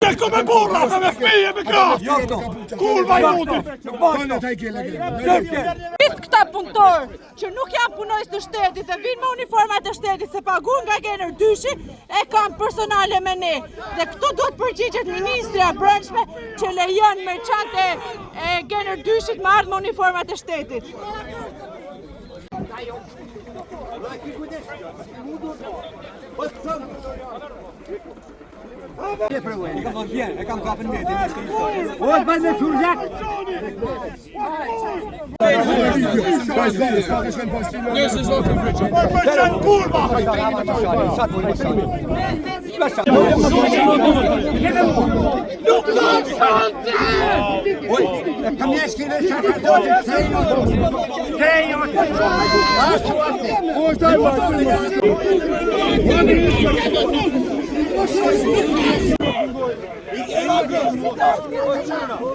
Sheko me burra, me fëmijë, me kraft! Kurva I mundit! Këta punëtorë që nuk janë punojës të shtetit dhe vinë me uniformat të shtetit se paguën nga Genër Dyshi e kam personale me ne. Dhe këtu do të përgjigjet Ministria e Brendshme që lejon merçante e Genër Dyshit me ardhë me uniformat të shtetit. E kam kapën me të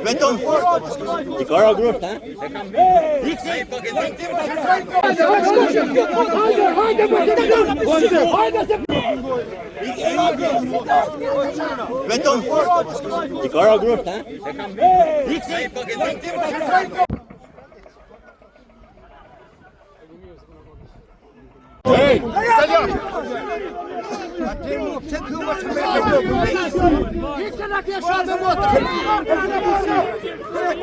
Vetëm I kara grup, ha? Vetëm I kara grup, ha? Hey!